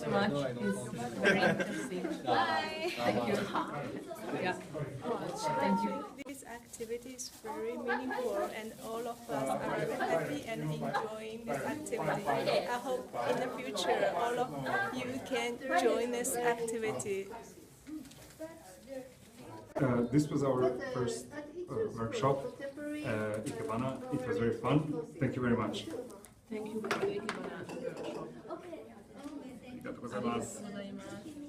so much. It's very interesting. Bye. Thank you. Yeah. Thank you. This activity is very meaningful and all of us are very happy and enjoying this activity. I hope in the future all of you can join this activity. This was our first workshop, IKEBANA. It was very fun. Thank you very much. Thank you for the IKEBANA workshop. ありがとうございます。ありがとうございます。